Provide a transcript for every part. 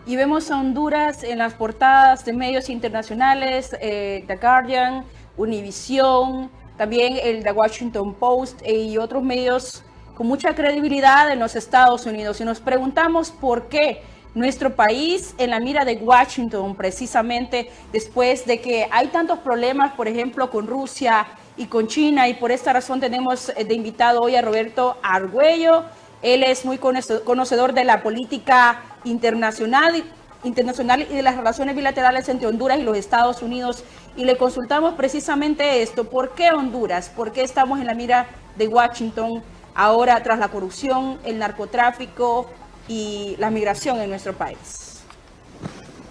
y vemos a Honduras en las portadas de medios internacionales, The Guardian, Univision, también el The Washington Post y otros medios con mucha credibilidad en los Estados Unidos. Y nos preguntamos por qué nuestro país en la mira de Washington, precisamente después de que hay tantos problemas, por ejemplo, con Rusia y con China, y por esta razón tenemos de invitado hoy a Roberto Argüello. Él es muy conocedor de la política internacional y de las relaciones bilaterales entre Honduras y los Estados Unidos, y le consultamos precisamente esto: ¿por qué Honduras? ¿Por qué estamos en la mira de Washington ahora tras la corrupción, el narcotráfico y la migración en nuestro país?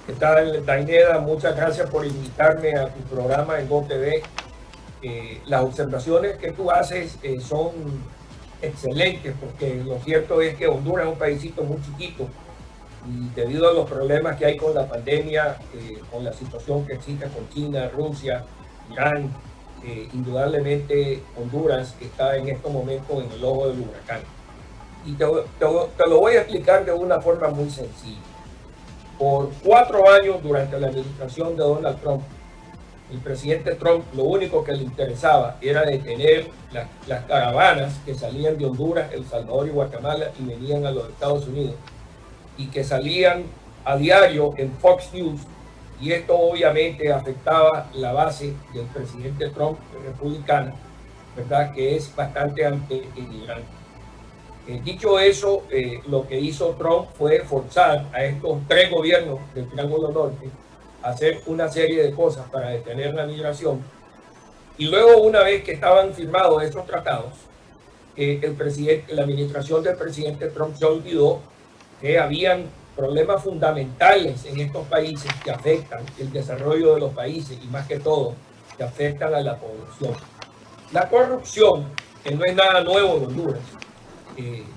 ¿Qué tal, Daineda? Muchas gracias por invitarme a tu programa en GoTV. Las observaciones que tú haces son excelentes, porque lo cierto es que Honduras es un paísito muy chiquito y debido a los problemas que hay con la pandemia, con la situación que existe con China, Rusia, Irán, indudablemente Honduras está en estos momentos en el ojo del huracán. Y te lo voy a explicar de una forma muy sencilla. Por 4 años durante la administración de Donald Trump, el presidente Trump lo único que le interesaba era detener las caravanas que salían de Honduras, El Salvador y Guatemala y venían a los Estados Unidos, y que salían a diario en Fox News, y esto obviamente afectaba la base del presidente Trump republicana, ¿verdad?, que es bastante anti-inmigrante. Dicho eso, lo que hizo Trump fue forzar a estos 3 gobiernos del Triángulo Norte a hacer una serie de cosas para detener la migración, y luego, una vez que estaban firmados esos tratados, la administración del presidente Trump se olvidó que habían problemas fundamentales en estos países que afectan el desarrollo de los países y, más que todo, que afectan a la población. La corrupción, que no es nada nuevo en Honduras.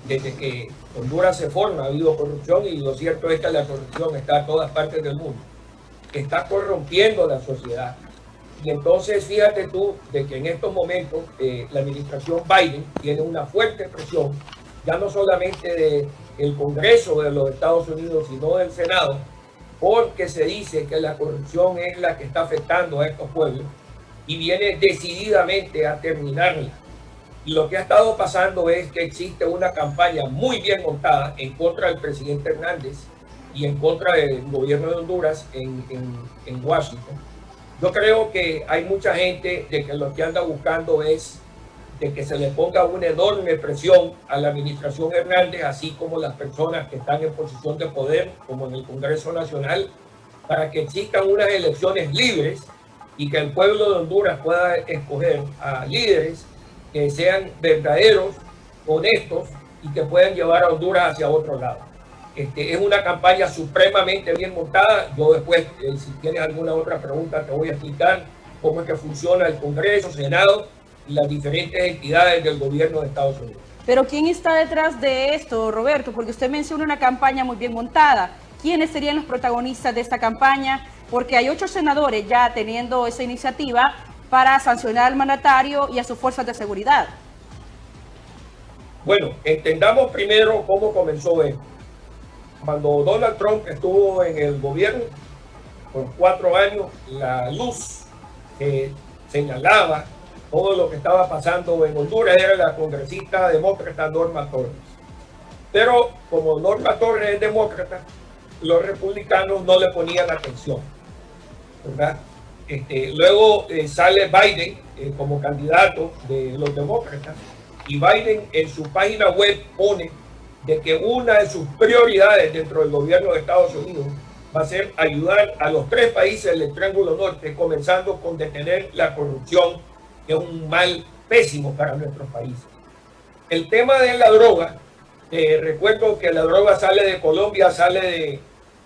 Desde que Honduras se forma ha habido corrupción, y lo cierto es que la corrupción está en todas partes del mundo. Está corrompiendo la sociedad. Y entonces fíjate tú de que en estos momentos la administración Biden tiene una fuerte presión, ya no solamente del Congreso de los Estados Unidos, sino del Senado, porque se dice que la corrupción es la que está afectando a estos pueblos y viene decididamente a terminarla. Y lo que ha estado pasando es que existe una campaña muy bien montada en contra del presidente Hernández y en contra del gobierno de Honduras en Washington. Yo creo que hay mucha gente de que lo que anda buscando es de que se le ponga una enorme presión a la administración Hernández, así como las personas que están en posición de poder, como en el Congreso Nacional, para que existan unas elecciones libres y que el pueblo de Honduras pueda escoger a líderes que sean verdaderos, honestos y que puedan llevar a Honduras hacia otro lado. Es una campaña supremamente bien montada. Yo después, si tienes alguna otra pregunta, te voy a explicar cómo es que funciona el Congreso, Senado y las diferentes entidades del gobierno de Estados Unidos. Pero ¿quién está detrás de esto, Roberto? Porque usted menciona una campaña muy bien montada. ¿Quiénes serían los protagonistas de esta campaña? Porque hay 8 senadores ya teniendo esa iniciativa para sancionar al mandatario y a sus fuerzas de seguridad. Bueno, entendamos primero cómo comenzó esto. Cuando Donald Trump estuvo en el gobierno por 4 años, la luz que señalaba todo lo que estaba pasando en Honduras era la congresista demócrata Norma Torres. Pero como Norma Torres es demócrata, los republicanos no le ponían atención, ¿verdad? Luego sale Biden como candidato de los demócratas, y Biden en su página web pone de que una de sus prioridades dentro del gobierno de Estados Unidos va a ser ayudar a los 3 países del Triángulo Norte, comenzando con detener la corrupción, que es un mal pésimo para nuestros países. El tema de la droga, recuerdo que la droga sale de Colombia, sale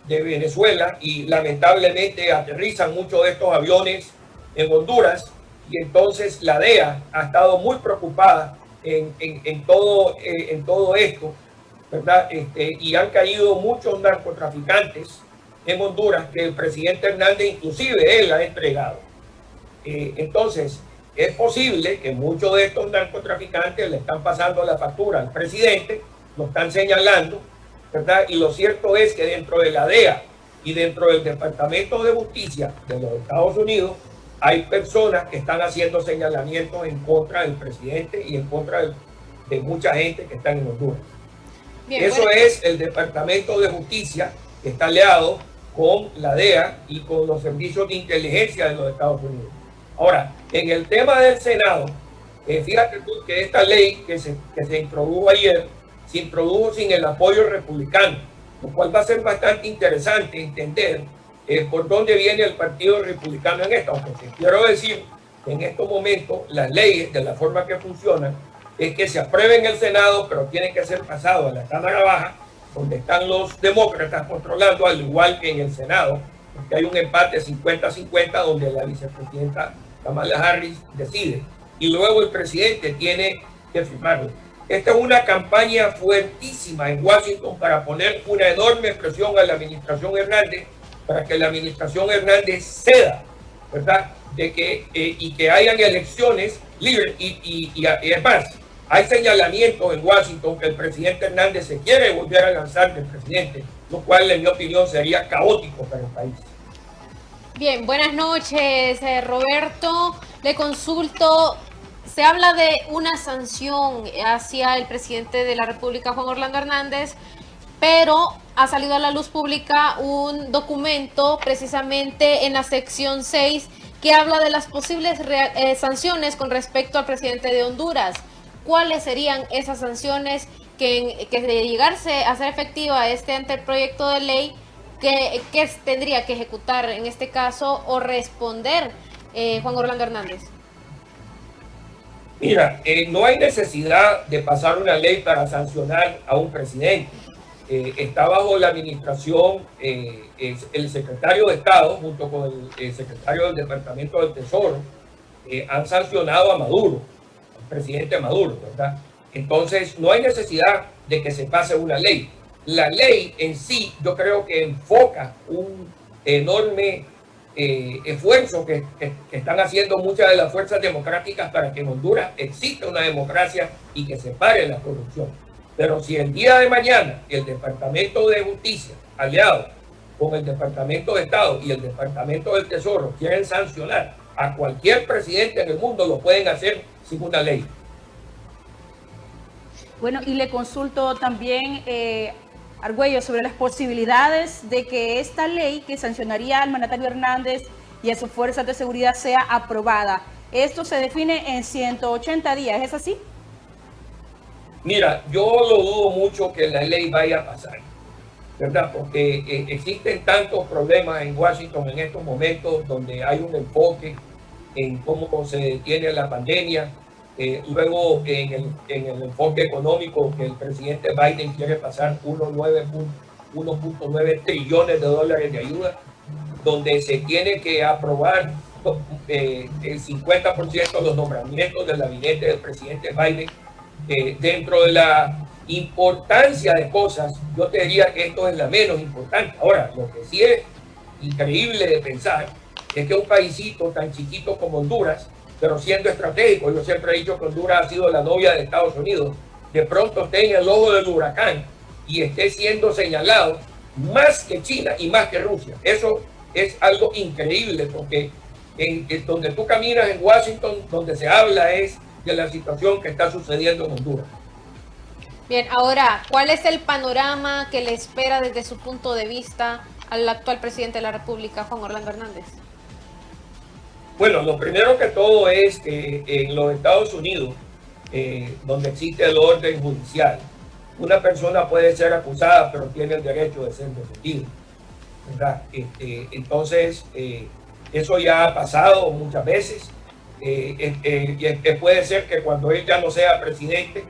de Venezuela, y lamentablemente aterrizan muchos de estos aviones en Honduras, y entonces la DEA ha estado muy preocupada en todo esto, ¿verdad? Y han caído muchos narcotraficantes en Honduras que el presidente Hernández inclusive él ha entregado. Entonces es posible que muchos de estos narcotraficantes le están pasando la factura al presidente, lo están señalando, ¿verdad? Y lo cierto es que dentro de la DEA y dentro del Departamento de Justicia de los Estados Unidos hay personas que están haciendo señalamientos en contra del presidente y en contra de mucha gente que está en Honduras. Bien, eso es el Departamento de Justicia, que está aliado con la DEA y con los servicios de inteligencia de los Estados Unidos. Ahora, en el tema del Senado, fíjate tú que esta ley que se introdujo ayer, se introdujo sin el apoyo republicano, lo cual va a ser bastante interesante entender por dónde viene el Partido Republicano en esto. Aunque te quiero decir que en estos momentos las leyes, de la forma que funcionan, es que se aprueben en el Senado, pero tienen que ser pasados a la Cámara Baja, donde están los demócratas controlando, al igual que en el Senado, porque hay un empate 50-50 donde la vicepresidenta Kamala Harris decide y luego el presidente tiene que firmarlo. Esta es una campaña fuertísima en Washington para poner una enorme presión a la administración Hernández para que la administración Hernández ceda, ¿verdad? Y que hayan elecciones libres y es más, hay señalamientos en Washington que el presidente Hernández se quiere volver a lanzar de presidente, lo cual en mi opinión sería caótico para el país. Bien, buenas noches, Roberto. Le consulto, se habla de una sanción hacia el presidente de la República, Juan Orlando Hernández, pero ha salido a la luz pública un documento precisamente en la sección 6 que habla de las posibles sanciones con respecto al presidente de Honduras. ¿Cuáles serían esas sanciones que de llegarse a ser efectiva este anteproyecto de ley, que tendría que ejecutar en este caso o responder Juan Orlando Hernández? Mira, no hay necesidad de pasar una ley para sancionar a un presidente. Está bajo la administración el secretario de Estado junto con el secretario del Departamento del Tesoro han sancionado a Maduro, al presidente Maduro, ¿verdad? Entonces no hay necesidad de que se pase una ley. La ley en sí yo creo que enfoca un enorme esfuerzo que están haciendo muchas de las fuerzas democráticas para que en Honduras exista una democracia y que se pare la corrupción. Pero si el día de mañana el Departamento de Justicia, aliado con el Departamento de Estado y el Departamento del Tesoro, quieren sancionar a cualquier presidente en el mundo, lo pueden hacer sin una ley. Bueno, y le consulto también, Argüello, sobre las posibilidades de que esta ley que sancionaría al mandatario Hernández y a sus fuerzas de seguridad sea aprobada. Esto se define en 180 días, ¿es así? Mira, yo lo dudo mucho que la ley vaya a pasar, ¿verdad? Porque existen tantos problemas en Washington en estos momentos donde hay un enfoque en cómo se detiene la pandemia, luego en el enfoque económico que el presidente Biden quiere pasar 1.9 trillones de dólares de ayuda, donde se tiene que aprobar el 50% de los nombramientos del gabinete del presidente Biden. Dentro de la importancia de cosas, yo te diría que esto es la menos importante. Ahora, lo que sí es increíble de pensar es que un paísito tan chiquito como Honduras, pero siendo estratégico, yo siempre he dicho que Honduras ha sido la novia de Estados Unidos, de pronto esté en el ojo del huracán y esté siendo señalado más que China y más que Rusia. Eso es algo increíble, porque donde tú caminas en Washington, donde se habla es de la situación que está sucediendo en Honduras. Bien, ahora, ¿cuál es el panorama que le espera desde su punto de vista al actual presidente de la República, Juan Orlando Hernández? Bueno, lo primero que todo es que en los Estados Unidos, donde existe el orden judicial, una persona puede ser acusada, pero tiene el derecho de ser defendida, ¿verdad? Entonces, eso ya ha pasado muchas veces. Puede ser que cuando él ya no sea presidente,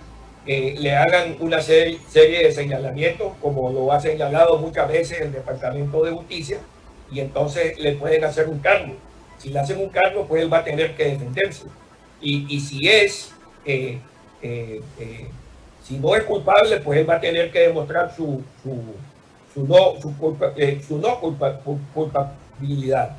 le hagan una serie de señalamientos, como lo ha señalado muchas veces el Departamento de Justicia, y entonces le pueden hacer un cargo. Si le hacen un cargo, pues él va a tener que defenderse. Y si no es culpable, pues él va a tener que demostrar su no culpabilidad.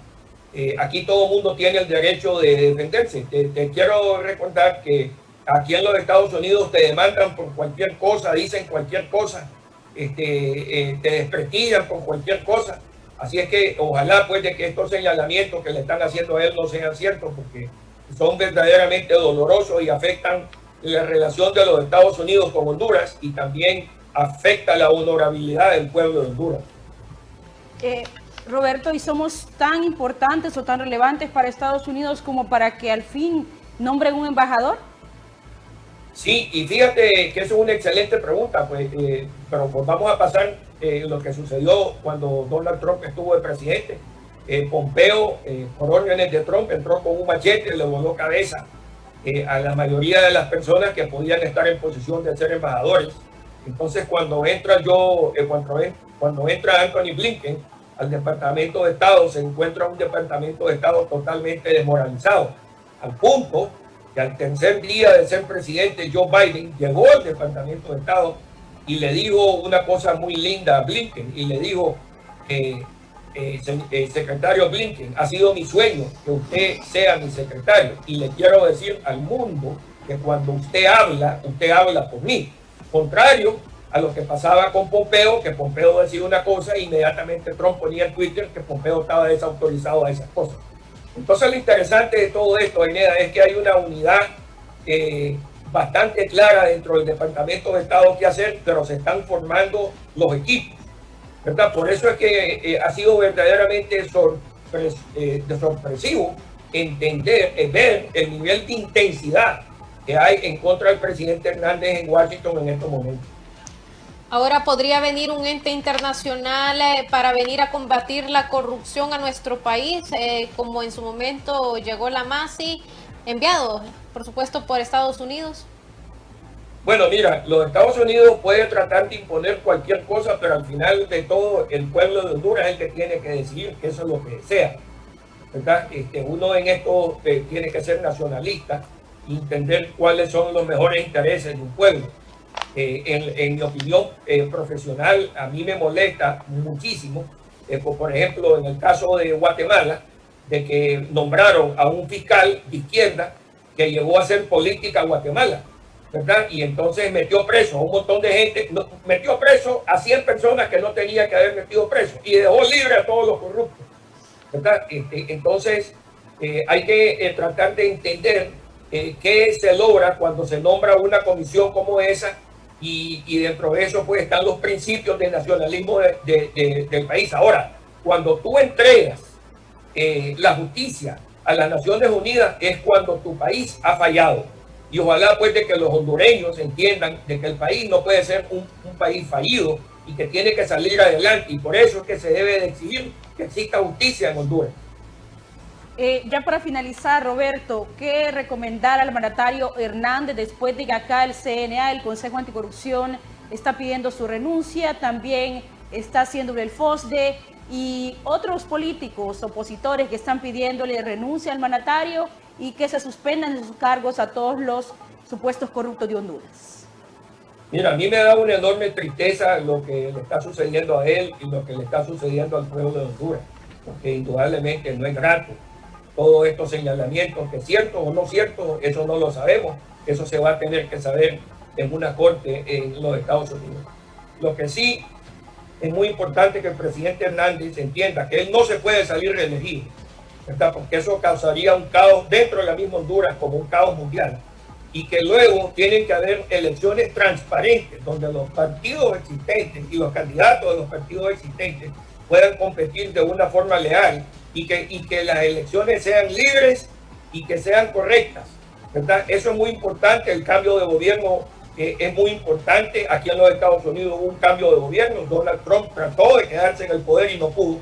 Aquí todo el mundo tiene el derecho de defenderse. Te quiero recordar que aquí en los Estados Unidos te demandan por cualquier cosa, dicen cualquier cosa te desprestigian por cualquier cosa. Así es que ojalá pues de que estos señalamientos que le están haciendo a él no sean ciertos, porque son verdaderamente dolorosos y afectan la relación de los Estados Unidos con Honduras y también afecta la honorabilidad del pueblo de Honduras. Roberto, ¿y somos tan importantes o tan relevantes para Estados Unidos como para que al fin nombren un embajador? Sí, y fíjate que eso es una excelente pregunta, pues, pero pues vamos a pasar lo que sucedió cuando Donald Trump estuvo de presidente. Pompeo, por órdenes de Trump, entró con un machete, le voló cabeza a la mayoría de las personas que podían estar en posición de ser embajadores. Entonces, cuando entra Anthony Blinken al Departamento de Estado, se encuentra un Departamento de Estado totalmente desmoralizado, al punto que al tercer día de ser presidente, Joe Biden llegó al Departamento de Estado y le dijo una cosa muy linda a Blinken, y le dijo, secretario Blinken, ha sido mi sueño que usted sea mi secretario, y le quiero decir al mundo que cuando usted habla por mí, contrario a lo que pasaba con Pompeo, que Pompeo decía una cosa e inmediatamente Trump ponía en Twitter que Pompeo estaba desautorizado a esas cosas. Entonces lo interesante de todo esto, Aineda, es que hay una unidad bastante clara dentro del Departamento de Estado que hacer, pero se están formando los equipos, ¿verdad? Por eso es que ha sido verdaderamente sorpresivo ver el nivel de intensidad que hay en contra del presidente Hernández en Washington en estos momentos. Ahora podría venir un ente internacional para venir a combatir la corrupción a nuestro país, como en su momento llegó la MASI, enviado, por supuesto, por Estados Unidos. Bueno, mira, los Estados Unidos pueden tratar de imponer cualquier cosa, pero al final de todo el pueblo de Honduras es el que tiene que decidir que eso es lo que desea, ¿verdad? Uno en esto tiene que ser nacionalista y entender cuáles son los mejores intereses de un pueblo. En mi opinión profesional, a mí me molesta muchísimo, por ejemplo, en el caso de Guatemala, de que nombraron a un fiscal de izquierda que llegó a hacer política a Guatemala, ¿verdad? Y entonces metió preso a un montón de gente, metió preso a 100 personas que no tenía que haber metido preso y dejó libre a todos los corruptos, ¿verdad? Entonces hay que tratar de entender qué se logra cuando se nombra una comisión como esa. Y dentro de eso pues están los principios del nacionalismo del país. Ahora, cuando tú entregas la justicia a las Naciones Unidas es cuando tu país ha fallado. Y ojalá pues de que los hondureños entiendan de que el país no puede ser un país fallido y que tiene que salir adelante. Y por eso es que se debe de exigir que exista justicia en Honduras. Ya para finalizar, Roberto, ¿qué recomendar al mandatario Hernández después de que acá el CNA, el Consejo Anticorrupción, está pidiendo su renuncia? También está haciéndole el FOSDE y otros políticos opositores que están pidiéndole renuncia al mandatario y que se suspendan de sus cargos a todos los supuestos corruptos de Honduras. Mira, a mí me da una enorme tristeza lo que le está sucediendo a él y lo que le está sucediendo al pueblo de Honduras, porque indudablemente no es grato. Todos estos señalamientos, que cierto o no cierto, eso no lo sabemos, eso se va a tener que saber en una corte en los Estados Unidos. Lo que sí es muy importante que el presidente Hernández entienda que él no se puede salir reelegido, ¿verdad? Porque eso causaría un caos dentro de la misma Honduras como un caos mundial, y que luego tienen que haber elecciones transparentes donde los partidos existentes y los candidatos de los partidos existentes puedan competir de una forma leal y que las elecciones sean libres y que sean correctas, ¿verdad? Eso es muy importante. El cambio de gobierno es muy importante. Aquí en los Estados Unidos hubo un cambio de gobierno. Donald Trump trató de quedarse en el poder y no pudo.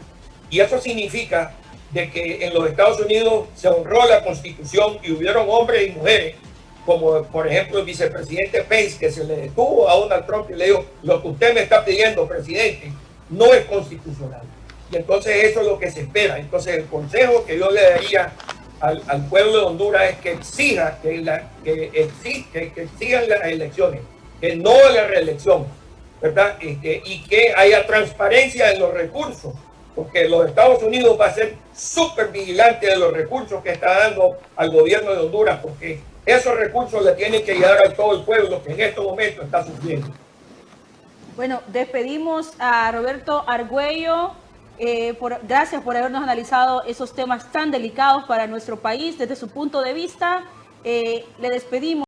Y eso significa de que en los Estados Unidos se honró la Constitución y hubieron hombres y mujeres, como por ejemplo el vicepresidente Pence, que se le detuvo a Donald Trump y le dijo: lo que usted me está pidiendo, presidente, no es constitucional. Y entonces eso es lo que se espera. Entonces el consejo que yo le daría al pueblo de Honduras es que exija que exijan las elecciones, que no la reelección, ¿verdad? Y que haya transparencia en los recursos, porque los Estados Unidos va a ser súper vigilante de los recursos que está dando al gobierno de Honduras, porque esos recursos le tienen que llegar a todo el pueblo que en estos momentos está sufriendo. Bueno, despedimos a Roberto Argüello. Gracias por habernos analizado esos temas tan delicados para nuestro país desde su punto de vista. Le despedimos.